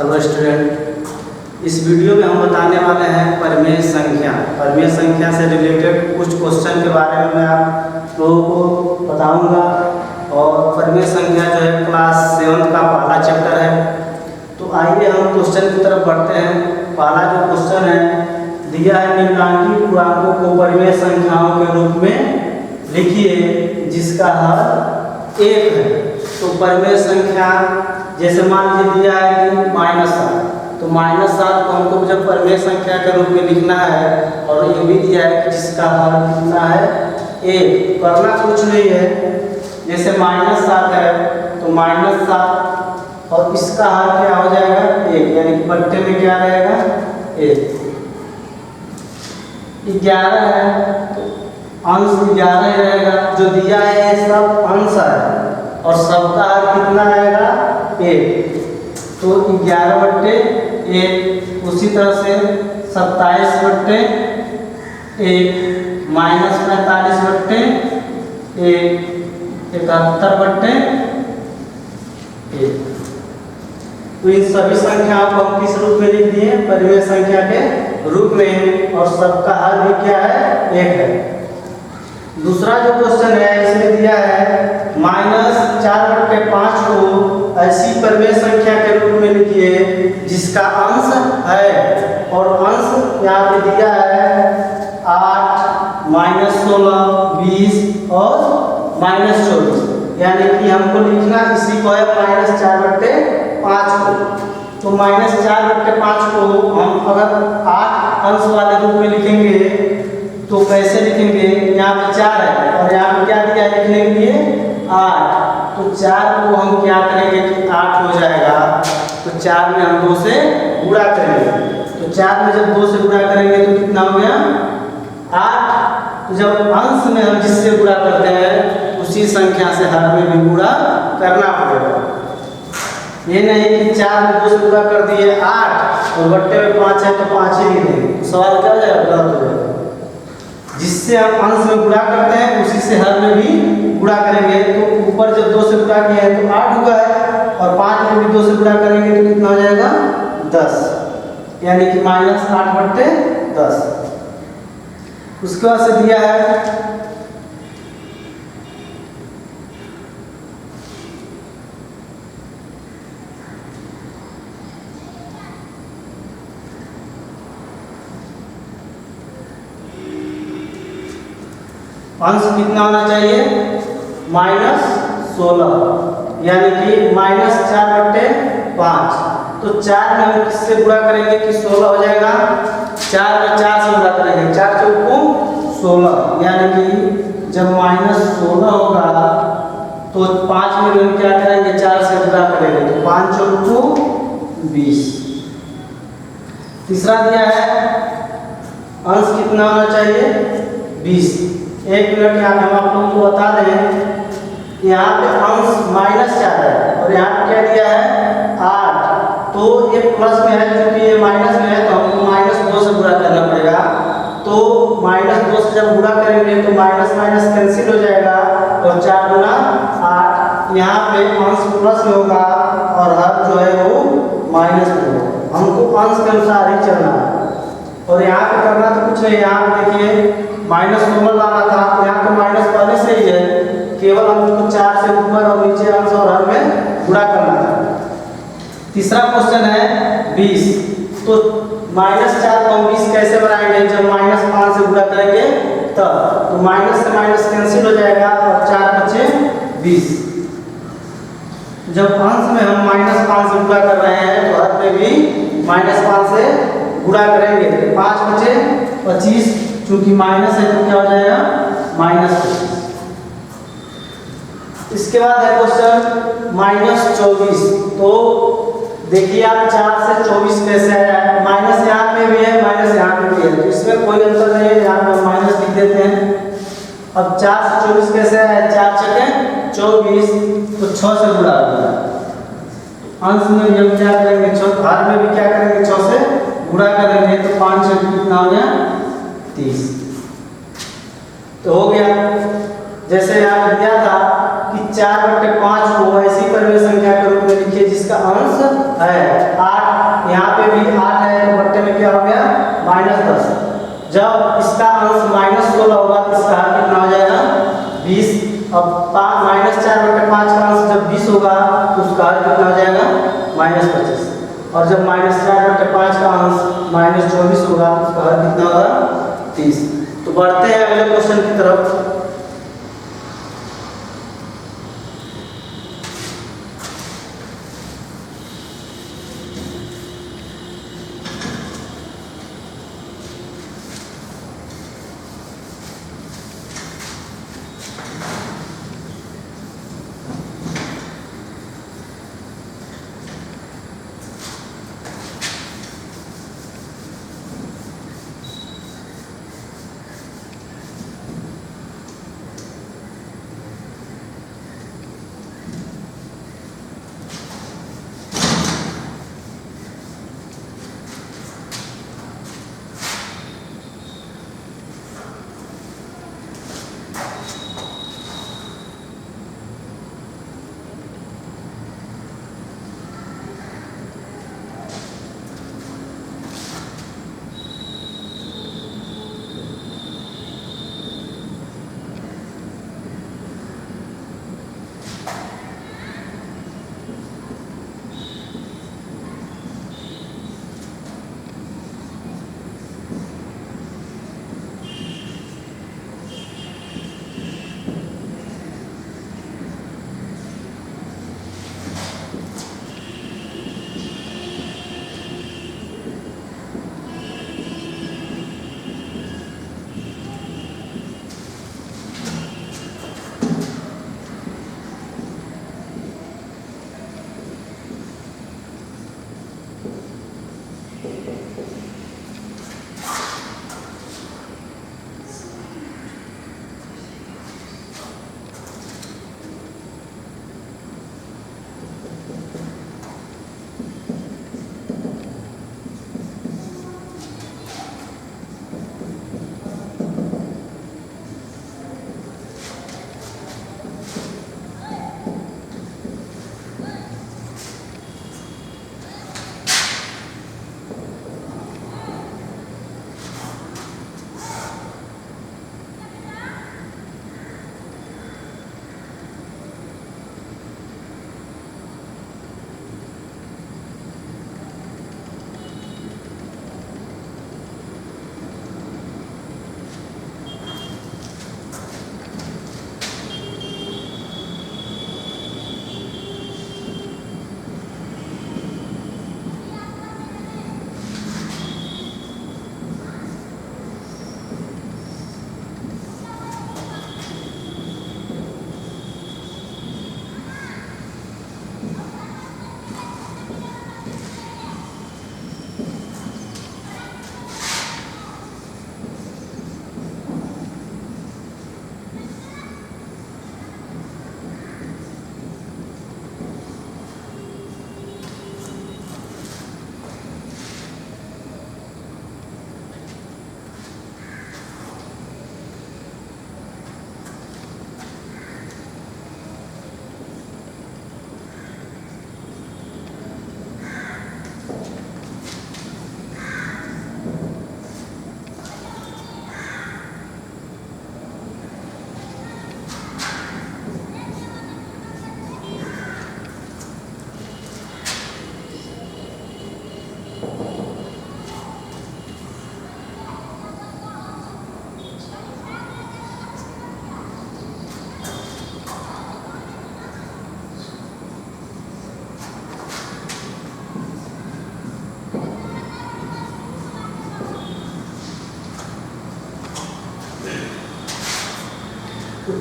Hello student, इस video में हम बताने वाले हैं परिमेय संख्या। परिमेय संख्या से रिलेटेड कुछ क्वेश्चन के बारे में मैं आप लोगों को बताऊंगा। और परिमेय संख्या जो है क्लास 7 का पहला चैप्टर है। तो आइए हम क्वेश्चन की तरफ बढ़ते हैं। पहला जो क्वेश्चन है दिया है, निम्नलिखित पूर्णांकों को परिमेय संख्याओं के रूप में लिखिए जिसका हर 1 है। तो परिमेय संख्या जैसे मान लीजिए दिया है कि -7, तो -7 को हमको जब परिमेय संख्या के रूप में लिखना है, और ये भी दिया है कि जिसका हर कितना है 1। करना कुछ नहीं है, जैसे -7 है तो -7 और इसका हर क्या हो जाएगा 1, यानी कि बट्टे में क्या रहेगा 1। 11 है तो अंश 11 ही रहेगा। जो दिया है ये सब अंश है और सबका हर कितना आएगा 1, तो 11/1। उसी तरह से 27/1 -45/1 71/1। तो इन सभी संख्याओं को हम किस रूप में लिख दिए, परिमेय संख्या के रूप में, और सबका हर भी क्या है 1 है। दूसरा जो क्वेश्चन है इसमें दिया है -4/5 को ऐसी परिमेय संख्या के रूप में लिखिए जिसका अंश है, और अंश यहाँ पे दिया है 8, -16, 20 और -24। यानी कि हमको लिखना इसी को है -4/5 को। तो -4/5 को हम अगर 8 अंश वाले रूप में लिखेंगे तो कैसे लिखेंगे, यहाँ पे 4 है और यहाँ पे क्या दिया है लिखने के लिए 8। तो 4 को हम क्या करेंगे कि 8 हो जाएगा, तो 4 में हम 2 से गुणा करेंगे। तो 4 में जब 2 से गुणा करेंगे तो कितना हो गया 8। तो जब अंश में हम जिससे गुणा करते हैं उसी संख्या से हर में भी गुणा करना पड़ेगा। ये नहीं कि 4 में 2 से गुणा कर दिए 8 और बट्टे में 5 है तो 5 ही देंगे, सवाल क्या हो जाएगा, गलत हो जाएगा। जिससे हम अंश में गुणा करते हैं उसी से हर में भी गुणा करेंगे। तो ऊपर जब 2 से गुणा किया है तो 8 हुआ है, और 5 में भी 2 से गुणा करेंगे तो कितना हो जाएगा 10, यानी कि -8/10। उसके बाद से दिया है अंश कितना होना चाहिए -16, यानी कि -4/5। तो 4 में हम किससे गुणा करेंगे कि 16 हो जाएगा। 4 में 4 से गुणा करेंगे, 4 चौको 16, यानी कि जब -16 होगा तो 5 में हम क्या करेंगे 4 से गुणा करेंगे, तो 5 चौको 20। तीसरा दिया है अंश कितना होना चाहिए 20। 1 मिनट यहाँ पे हम आप लोगों को बता दें, यहाँ पे अंश -4 है और यहाँ पे क्या दिया है 8। तो ये प्लस में है, क्योंकि ये माइनस में है तो हमको -2 से गुणा करना पड़ेगा। तो -2 से जब गुणा करेंगे तो माइनस माइनस कैंसिल हो जाएगा और 4 गुना 8। यहाँ पे अंश प्लस में होगा और हर जो है वो माइनस में होगा। हमको अंश के अनुसार ही चलना है। और यहाँ पे करना तो कुछ नहीं, यहाँ पे देखिए -16 लाना था, तो यहाँ पे माइनस पहले से ही है, केवल हमको 4 से ऊपर और नीचे अंश और हर में गुणा करना था। तीसरा क्वेश्चन है 20। तो -4 को हम 20 कैसे बनाएंगे, जब -5 से गुणा करेंगे तब। तो माइनस से माइनस कैंसिल हो जाएगा और 4 बचे 20। जब अंश में हम -5 से गुणा कर रहे हैं तो हर में भी -5 से गुणा करेंगे, 5 बचे 25, चूंकि माइनस है तो क्या हो जाएगा -25। इसके बाद है क्वेश्चन -24। तो देखिए आप 4 से 24 कैसे आया है, माइनस यहाँ पे भी है माइनस यहाँ पे भी है, तो इसमें कोई अंतर नहीं है, यहाँ पे माइनस लिख देते हैं। अब 4 से 24 कैसे आया है, 4 छके 24, तो 6 से गुणा होगा। अंश में जब क्या करेंगे 6, हर में भी क्या करेंगे 6 से गुणा करेंगे, तो 5 से कितना हो गया 30। तो हो गया। जैसे यहाँ पे दिया था कि 4/5 को ऐसी परिमेय संख्या के रूप में लिखिए जिसका अंश है 8 बढ़ते में क्या हो गया -10। जब इसका अंश -16 होगा तो इसका हल कितना हो जाएगा 20। अब -4/5 का अंश जब 20 होगा तो उसका हल कितना हो जाएगा -25। और जब -4/5 का अंश -24 होगा तो उसका हल कितना होगा 30। तो बढ़ते हैं अगले क्वेश्चन की तरफ।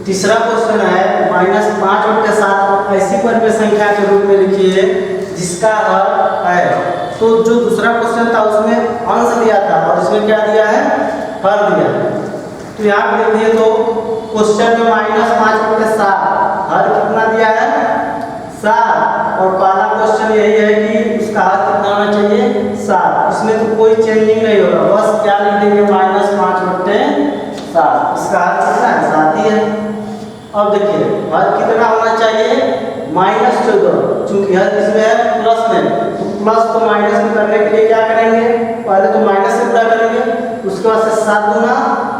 तीसरा क्वेश्चन है -5/7 को ऐसी परिमेय संख्या के रूप में लिखिए जिसका हल है। तो जो दूसरा क्वेश्चन था उसमें अंश दिया था और इसमें क्या दिया है हल दिया है। तो यहाँ पे देखिए तो क्वेश्चन में -5/7 हल कितना दिया है 7 और पहला क्वेश्चन यही है कि उसका हल कितना होना चाहिए 7। इसमें तो कोई चेंजिंग नहीं होगा, बस क्या लिख देंगे -5/7। इसका हल कितना है 7 ही है। अब देखिए हल कितना होना चाहिए -14, चूंकि हर इसमें है प्लस में, तो प्लस को माइनस में करने के लिए क्या करेंगे, पहले तो माइनस से गुणा करेंगे, उसके बाद से 7 गुना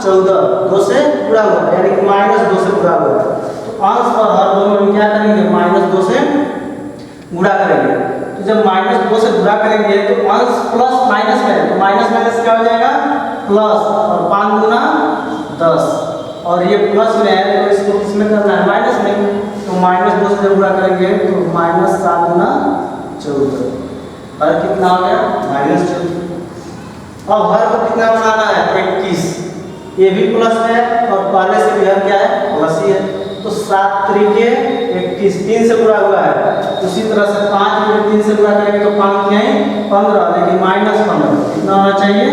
14, 2 से गुणा हुआ यानी कि -2 से गुणा हुआ। तो अंश और हर दोनों में क्या करेंगे, -2 से गुणा करेंगे। तो जब -2 से गुणा करेंगे तो अंश प्लस माइनस में है, तो माइनस माइनस क्या हो जाएगा प्लस, और 5 गुना 10, और ये प्लस में है तो इसको किसमें करना है, माइनस में। तो -2 से जब गुणा करेंगे तो -7 गुना 14, हर कितना हो गया -14। अब हर को कितना बनाना है 21, ये भी प्लस है और पहले से भी हर क्या है प्लस ही है। तो 7 त्रिके 21, 3 से गुणा हुआ है। उसी तरह से 5 को 3 से गुणा करेंगे तो 5 क्या है 15, लेकिन -15 कितना होना चाहिए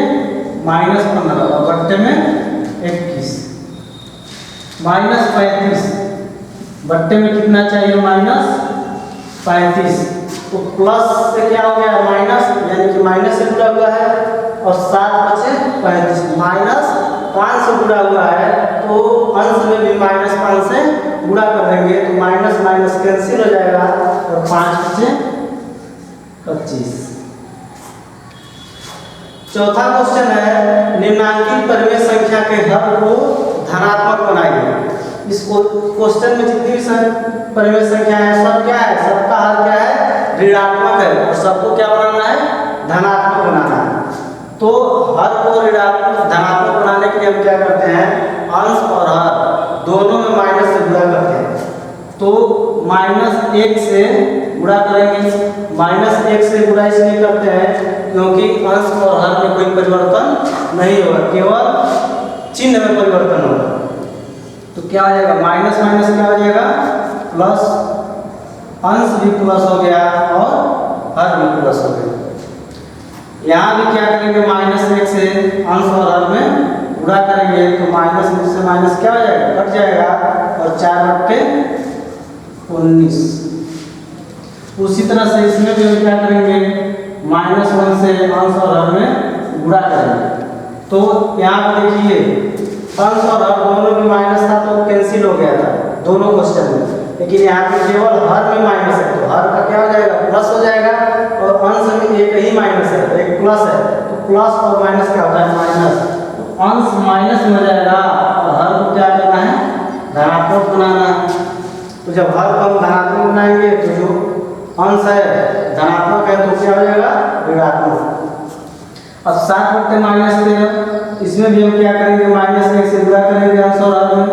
-15, और बट्टे में 21, -35 बट्टे में कितना चाहिए -35। तो प्लस से क्या हो गया माइनस, यानी कि माइनस से जुड़ा हुआ है, और 7 बचे 35, -5 से जुड़ा हुआ है, तो अंश में भी -5 से गुणा कर देंगे तो माइनस माइनस कैंसिल हो जाएगा, और 5 बचे 25। चौथा क्वेश्चन है निम्नांकित परिमेय संख्या के हर को धनात्मक बनाइए। इस क्वेश्चन में जितनी भी परिमेय संख्या है सब क्या है, सबका हर क्या है ऋणात्मक है, और सबको क्या बनाना है धनात्मक बनाना है। तो हर को ऋणात्मक धनात्मक बनाने के लिए हम क्या करते हैं, अंश और हर दोनों में माइनस से गुणा करते हैं। तो -1 से गुणा करेंगे, -1 से गुणा इसलिए करते हैं क्योंकि अंश और हर में कोई परिवर्तन नहीं होगा, केवल चिन्ह में परिवर्तन होगा। तो क्या हो जाएगा माइनस माइनस क्या हो जाएगा प्लस, अंश भी प्लस हो गया और हर भी प्लस हो गया। यहाँ भी क्या करेंगे -1 से अंश और हर में गुणा करेंगे तो माइनस से माइनस क्या हो जाएगा कट जाएगा, और 4/19। उसी तरह से इसमें भी हम क्या करेंगे -1 से अंश और हर में गुणा करेंगे। तो यहाँ पर देखिए अंश और हर दोनों में माइनस था तो कैंसिल हो गया था दोनों क्वेश्चन में, लेकिन यहाँ पे केवल हर में माइनस है तो हर का क्या हो जाएगा प्लस हो जाएगा, और अंश में एक ही माइनस है एक प्लस है, तो प्लस और माइनस क्या होता है माइनस, तो अंश माइनस में हो जाएगा, और हर को क्या करना है धनात्मक बनाना है। तो जब हर को हम धनात्मक बनाएंगे तो जो अंश है धनात्मक है तो क्या हो जाएगा ऋणात्मक। अब 7/-13, इसमें भी हम क्या करेंगे -1 से गुणा करेंगे अंश और हर में,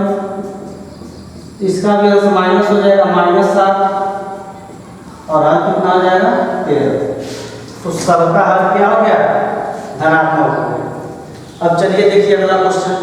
इसका भी अंश माइनस हो जाएगा -7, और हर कितना हो जाएगा 13। तो सबका हर क्या हो गया धनात्मक हो गया। अब चलिए देखिए अगला क्वेश्चन।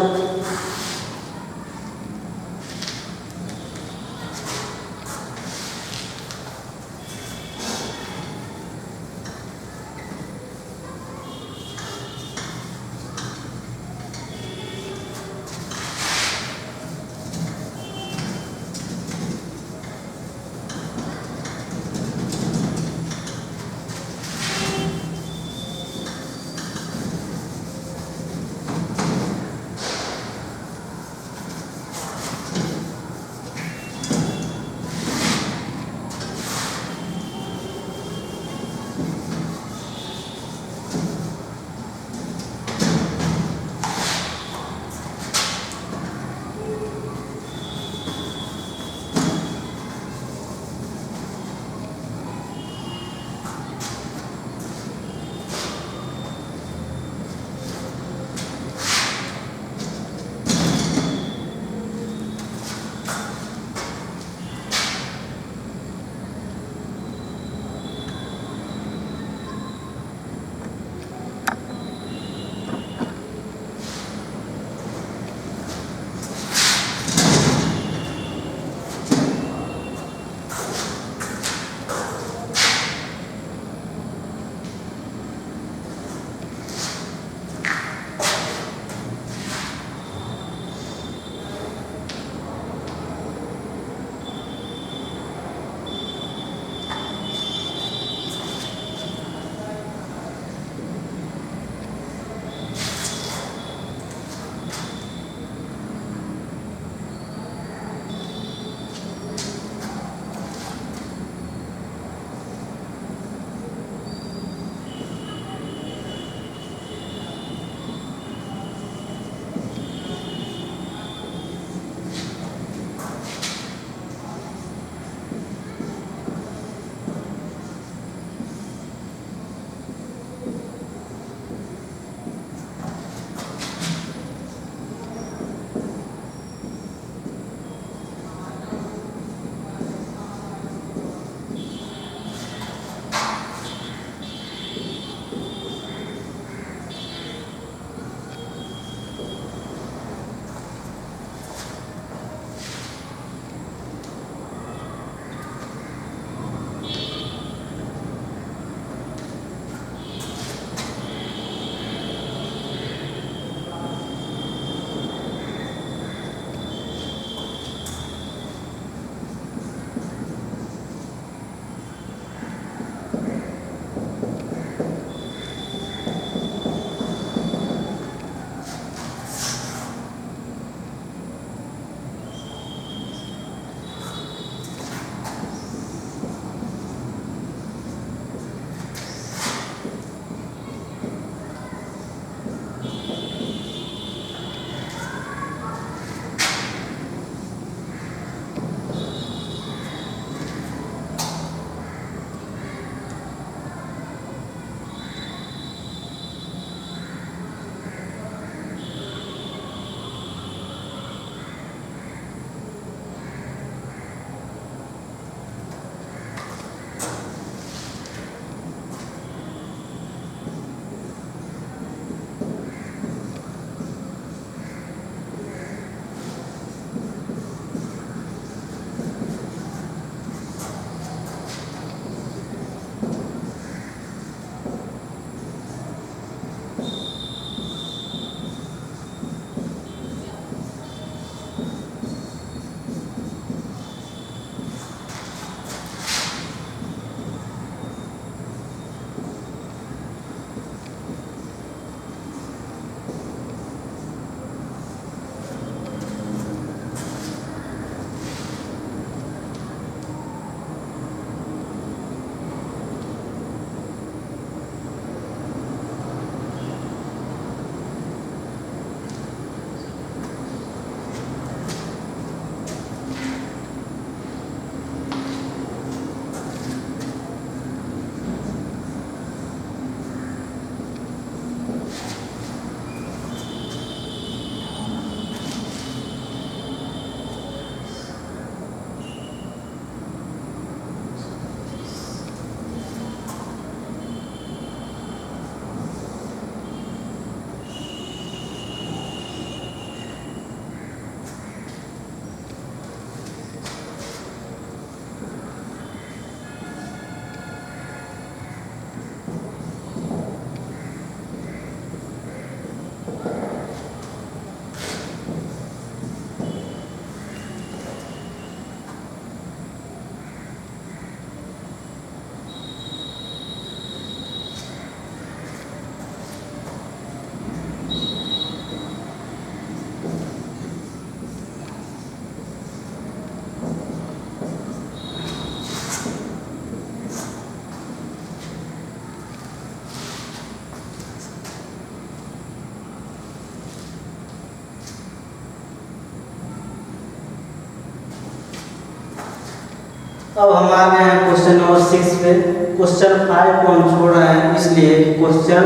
अब हम आ गए हैं क्वेश्चन नंबर 6 पे। क्वेश्चन 5 को हम छोड़ रहे हैं इसलिए क्वेश्चन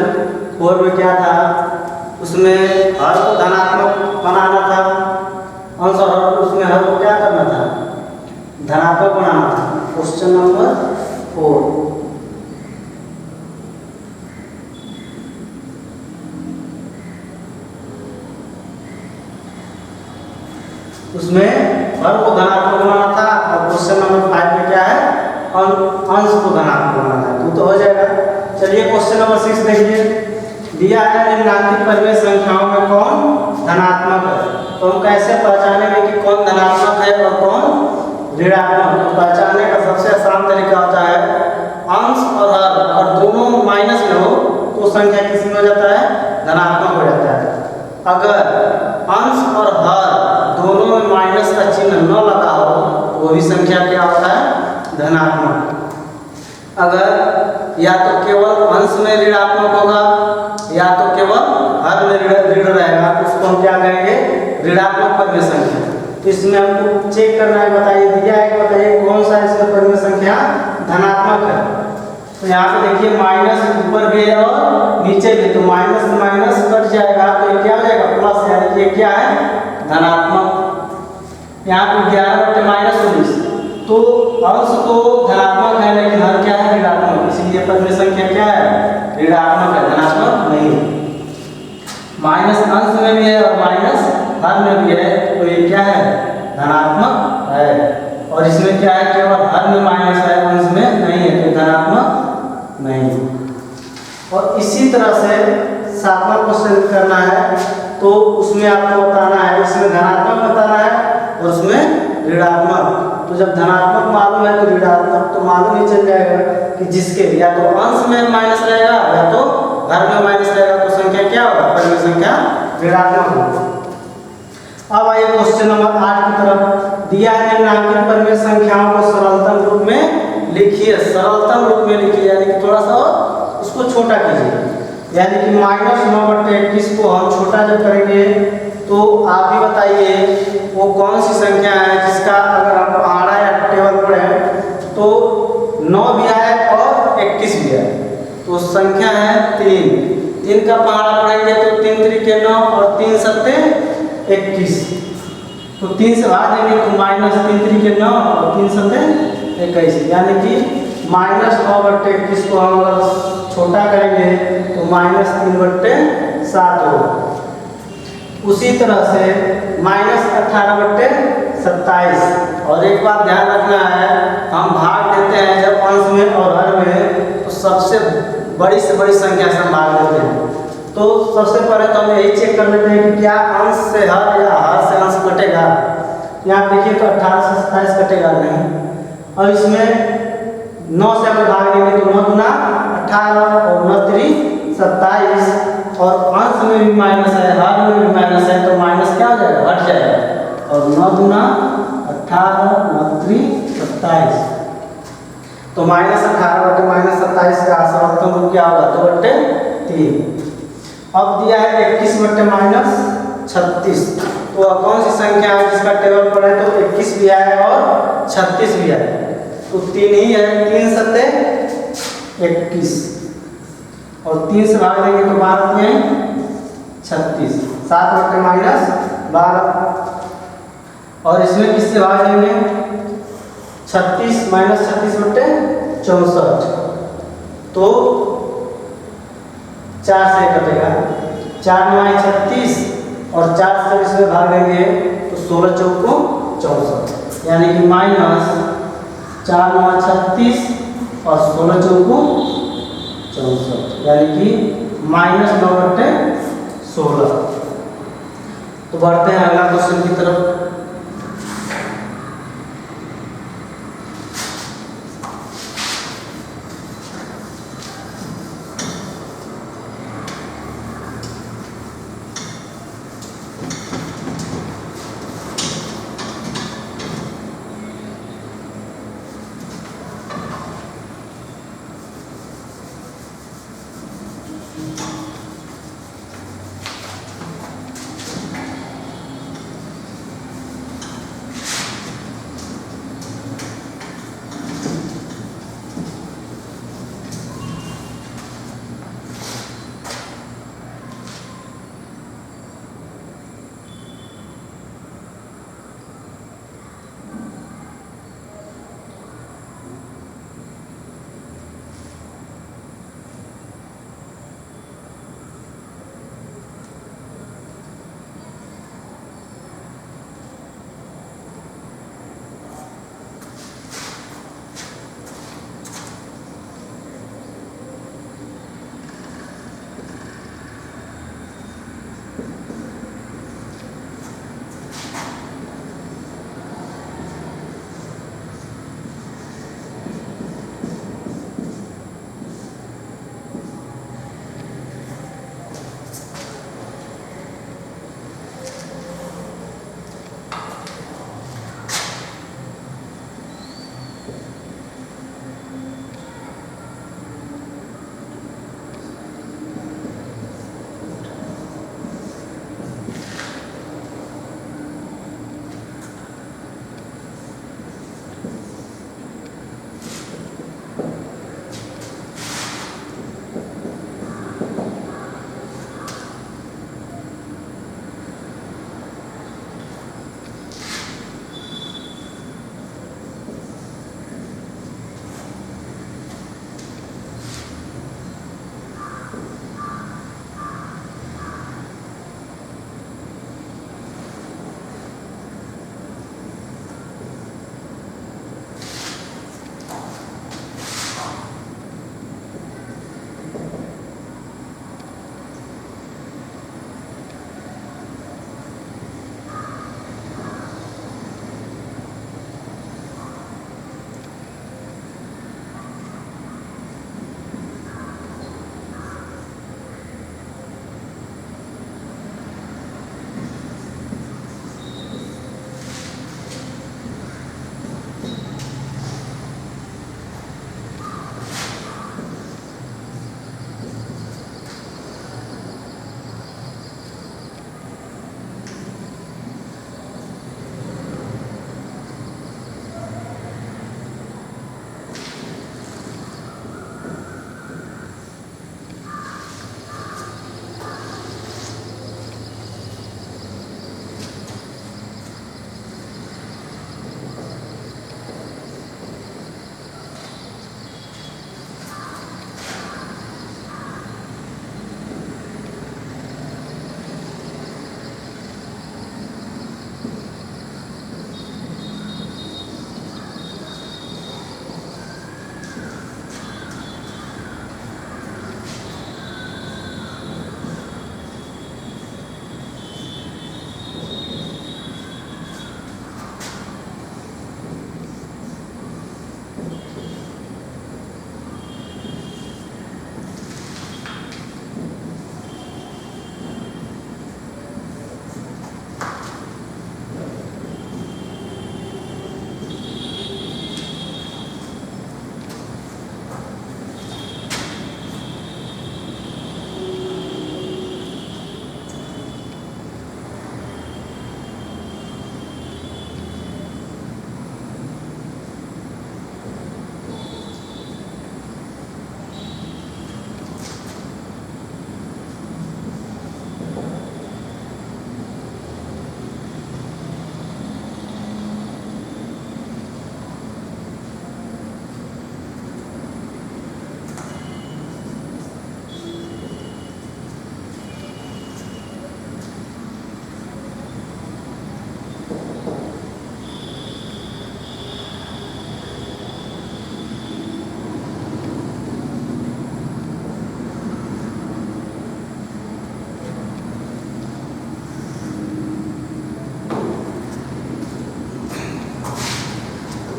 4 में क्या था, उसमें हर को धनात्मक बनाना था, आंसर हर उसमें हर को क्या करना था, धनात्मक बनाना था। क्वेश्चन नंबर 4 उसमें हर को धनात्मक बनाना था और क्वेश्चन नंबर 5 में क्या है, अंश को धनात्मक बनाना है। तो हो जाएगा। चलिए क्वेश्चन नंबर 6 देखिए। दिया है निम्नलिखित परिमेय संख्याओं में कौन धनात्मक है। तो हम कैसे पहचानेंगे कि कौन धनात्मक है और कौन ऋणात्मक। तो पहचानने का सबसे आसान तरीका होता है अंश और हर, और दोनों माइनस में हो तो संख्या किस में हो जाता है, धनात्मक हो जाता है। अगर अंश और हर दोनों में माइनस का चिन्ह न लगा हो तो वो भी संख्या क्या होता है, धनात्मक। अगर या तो केवल अंश में ऋणात्मक होगा या तो केवल हर में ऋण रहेगा तो उसको हम क्या कहेंगे, ऋणात्मक परिमेय संख्या। तो इसमें हमको चेक करना है, बताइए दिया है, बताइए कौन सा इसमें परिमेय संख्या धनात्मक है। तो यहाँ पे देखिए माइनस ऊपर भी है और नीचे भी, तो माइनस माइनस कट जाएगा तो ये क्या हो जाएगा, प्लस, यानी कि ये क्या है, धनात्मक। यहाँ पे 11/-19, तो अंश तो धनात्मक है लेकिन हर क्या है, ऋणात्मक, इसलिए परिमेय संख्या क्या है, ऋणात्मक है, धनात्मक नहीं। माइनस अंश में भी है और माइनस हर में भी है, तो ये क्या है, धनात्मक है। और इसमें क्या है, केवल हर में माइनस है, अंश में नहीं है, तो धनात्मक नहीं। और इसी तरह से 7वां क्वेश्चन करना है, तो उसमें आपको बताना है, इसमें धनात्मक बताना है और उसमें ऋणात्मक। तो जब धनात्मक मालूम है तो ऋणात्मक तो मालूम ही चल जाएगा कि जिसके या तो अंश में माइनस रहेगा या तो हर में माइनस रहेगा, तो संख्या क्या होगा, परिमेय संख्या ऋणात्मक होगा। अब आइए क्वेश्चन नंबर 8 की तरफ। दिया है निम्नलिखित परिमेय संख्याओं को सरलतम रूप में लिखिए। सरलतम रूप में लिखिए यानी कि थोड़ा सा उसको छोटा कीजिए, यानी कि -9/21 को हम छोटा जब करेंगे तो आप ही बताइए वो कौन सी संख्या है जिसका अगर हम पहाड़ा या टेबल पढ़े तो 9 भी है और 21 भी है। तो संख्या है 3 का पहाड़ा पढ़ेंगे तो 3 3 9 और 3 7 21, तो 3 से भाग देंगे तो -3 3 9 और 3 7 21, यानी कि -9/21 को हम अगर छोटा करेंगे तो -3/7 होगा। उसी तरह से -18/27। और एक बात ध्यान रखना है, हम भाग देते हैं जब अंश में और हर में तो सबसे बड़ी से बड़ी संख्या से हम भाग देते हैं। तो सबसे पहले तो हम यही चेक कर लेते हैं कि क्या अंश से हर या हर से अंश कटेगा। यहाँ देखिए तो 18 से 27 कटेगा नहीं। और इसमें 9 से अगर भाग देंगे तो 9 गुना 18 और 9 3 27, और अंश में भी माइनस है, हर में भी माइनस है, तो माइनस क्या हो जाएगा, हट जाएगा। और 9 गुना 18 9 3 27, तो -18/-27 का सरलतम रूप क्या होगा, 2/3। अब दिया है 21/-36, तो कौन सी संख्या है जिसका टेबल पढ़े तो 21 भी है और 36 भी है, तो 3 ही है, 3 7 21, और 3 से भाग देंगे तो 12 36, 7/-12। और इसमें किससे भाग देंगे, 36 -36/64, तो 4 से कटेगा, 4 9 36 और 4 से इसमें भाग देंगे तो 16 चौको 64, यानी कि -4 9 36 और 16 चौको 64, यानी कि -9/16। तो बढ़ते हैं अगला क्वेश्चन की तरफ।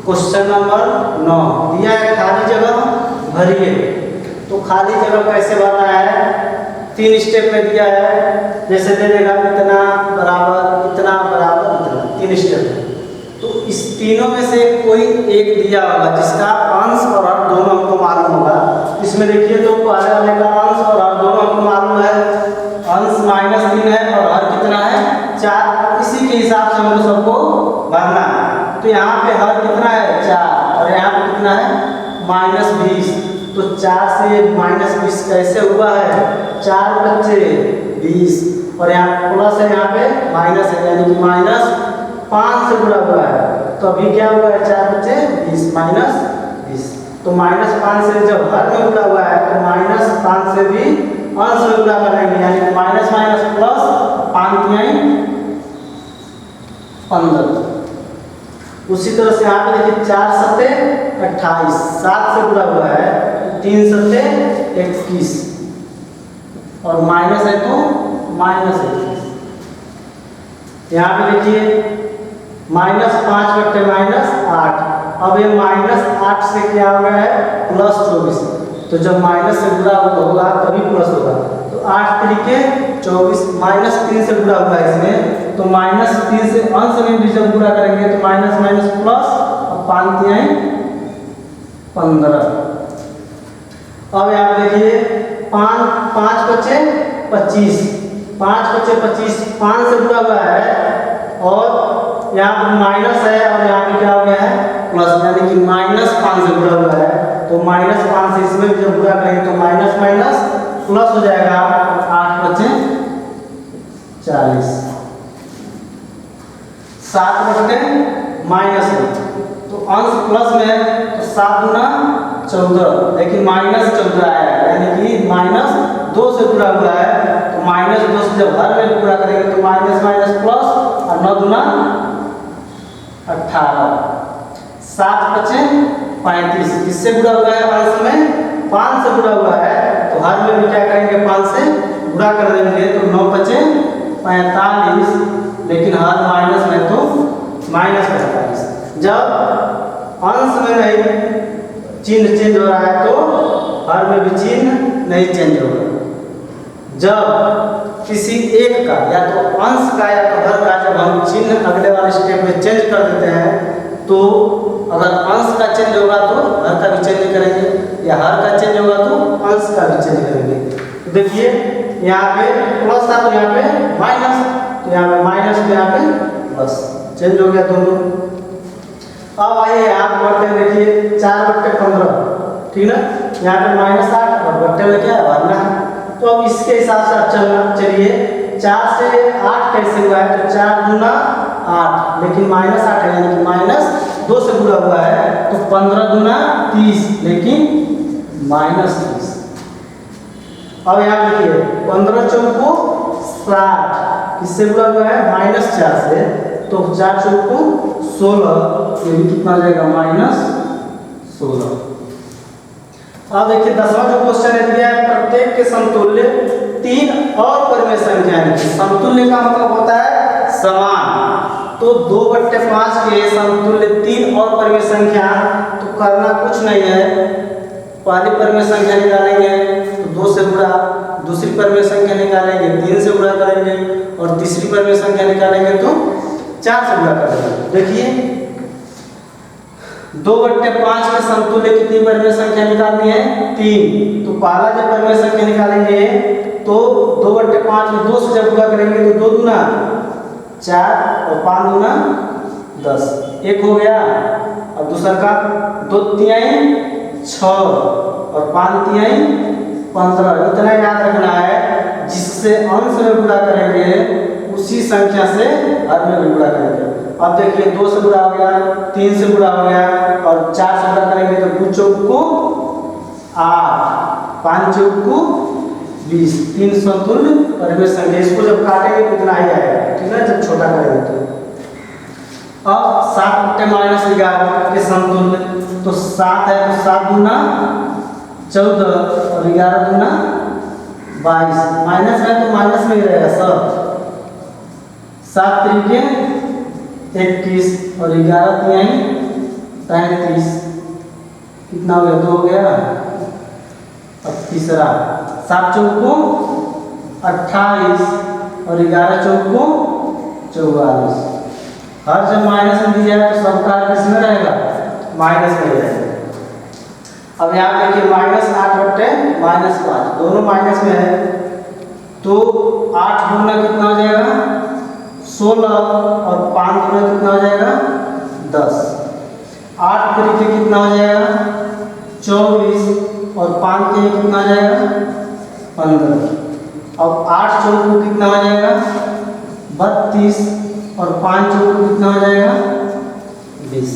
क्वेश्चन नंबर 9 दिया है खाली जगह भरिए। तो खाली जगह कैसे भरना है, 3 स्टेप में दिया है। जैसे दे देगा इतना बराबर इतना बराबर इतना, 3 स्टेप है। तो इस तीनों में से कोई एक दिया होगा जिसका अंश और हर दोनों हमको मालूम होगा। इसमें देखिए तो पहले वाले का अंश और हर दोनों हमको मालूम है। अंश -3 है और हर कितना है 4। इसी के हिसाब से हमको सबको भरना है। तो यहाँ पे हर कितना है 4 और यहाँ पे कितना है -20। तो 4 से -20 कैसे हुआ है, 4 बच्चे 20 और यहाँ प्लस है, यहाँ पे माइनस है, यानी कि -5 से जुड़ा हुआ है। तो अभी क्या हुआ है 4 बच्चे 20 -20। तो -5 से जब हर में जुड़ा हुआ है तो -5 से भी अंश में जुड़ा करेंगे, यानी कि माइनस माइनस प्लस 5×15। उसी तरह से यहाँ पे देखिए 4 सत्ते 28, 7 से जुड़ा हुआ है, 3 सत्ते 21 और माइनस है तो -21। यहाँ पे देखिए -5/-8। अब ये -8 से क्या हो गया है +24। तो जब माइनस से जुड़ा होगा तभी प्लस होगा। तो 8 तरीके 24, -3 से जुड़ा हुआ है इसमें। तो -3 से अंश में भी जब पूरा करेंगे तो माइनस माइनस प्लस और 5×15। अब यहाँ पे देखिए 5 बचे 25, 5 बचे 25, 5 से जुड़ा हुआ है और यहाँ पे माइनस है और यहाँ पे क्या हो गया है प्लस, यानी कि -5 से जुड़ा हुआ है। तो -5 से इसमें भी जब पूरा करेंगे तो माइनस माइनस प्लस हो जाएगा। 8 बचे 40, 7 बचे -1। तो अंश प्लस में है तो 7 गुना 14, लेकिन -14 आया है, यानी कि -2 से जुड़ा हुआ है। तो -2 से जब हर में पूरा करेंगे तो माइनस माइनस प्लस और 9 दूना 18, 7 बचे 35। किससे जुड़ा हुआ है अंश में 5 से जुड़ा हुआ है। तो हर में भी क्या करेंगे 5 से गुणा कर देंगे तो 9 बचे 45, लेकिन हर माइनस में तो -45। जब अंश में नहीं चिन्ह चेंज हो रहा है तो हर में भी चिन्ह नहीं चेंज होगा। जब किसी एक का या तो अंश का या तो हर का जब हम चिन्ह अगले वाले स्टेप में चेंज कर देते हैं तो अगर अंश का चेंज होगा तो हर का भी चेंज करेंगे, या हर का चेंज होगा तो अंश का भी चेंज करेंगे। तो देखिए यहाँ पे प्लस था तो यहाँ पे माइनस, तो यहाँ पे माइनस तो यहाँ पे प्लस, चेंज हो गया दोनों। अब आइए यहाँ बढ़ते हैं, देखिए 4/15, ठीक ना। यहाँ पे -8 और बट्टे में क्या है भरना है। तो अब इसके हिसाब से आप चलना, चलिए 4 से 8 कैसे हुआ है तो 4 गुना 8, लेकिन -8 है, यानी कि -2 से जुड़ा हुआ है। तो 15 गुना 30, लेकिन -30। अब यहाँ देखिए 15 चौको 60, किससे जुड़ा हुआ है -4 से। तो 4 चौको 16, ये भी कितना जाएगा -16। अब देखिए 10वां जो क्वेश्चन है दिया है प्रत्येक के समतुल्य 3 और परिमेय संख्या है। समतुल्य का मतलब होता है समान। तो 2/5 के समतुल्य 3 और परिमेय संख्या, तो करना कुछ नहीं है। पहली परिमेय संख्या निकालेंगे तो 2 से गुणा, दूसरी परिमेय संख्या निकालेंगे 3 से गुणा करेंगे और तीसरी परिमेय संख्या निकालेंगे तो 4 से गुणा करेंगे। देखिए 2/5 के समतुल्य कितनी परिमेय संख्या निकालनी है 3। तो पहला जब परिमेय संख्या निकालेंगे तो 2/5 में 2 से जब गुणा करेंगे तो 2 दूना 4 और 5 दूना 10, 1 हो गया। अब दूसरा का 2 तिहाई 6 और 5 तिहाई 15। इतना याद रखना है, जिससे अंश में गुणा करेंगे उसी संख्या से हर में भी गुणा करेंगे। अब देखिए 2 से गुणा हो गया, 3 से गुणा हो गया और 4 से गुणा करेंगे तो 2 चौको 8, 5 चौको 20, 3 समतुल्य परिमेय संख्या। इसको जब काटेंगे तो इतना ही आएगा, ठीक है, जब छोटा करेंगे तो। अब 7/-11 के समतुल्य, तो 7 है तो 7 दूना 14 और 11 दूना 22, माइनस है तो माइनस में ही रहेगा सब। 7 तरीके 21 और 11 तिहाई 35 कितना हो गया, 2 हो गया। अब तीसरा 7 चौको 28 और 11 चौको 44। हर जब माइनस में दिया है तो सब कार्य किस में रहेगा, माइनस में रहेगा। अब यहाँ देखिए -8/-5 दोनों माइनस में है, तो 8 गुना कितना हो जाएगा 16 और 5 गुना कितना हो जाएगा 10। 8 तरीके कितना हो जाएगा 24 और 5 के कितना हो जाएगा 15। अब 8 चौको कितना हो जाएगा 32 और 5 चौको कितना हो जाएगा 20।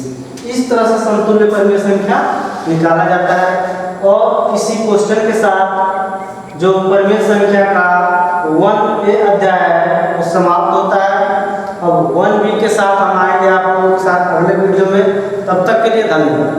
इस तरह से समतुल्य परिमेय संख्या निकाला जाता है। और इसी क्वेश्चन के साथ जो परिमेय संख्या का 1A अध्याय है वो समाप्त होता है। अब 1B के साथ हम आएंगे आप लोगों के साथ अगले वीडियो में। तब तक के लिए धन्यवाद।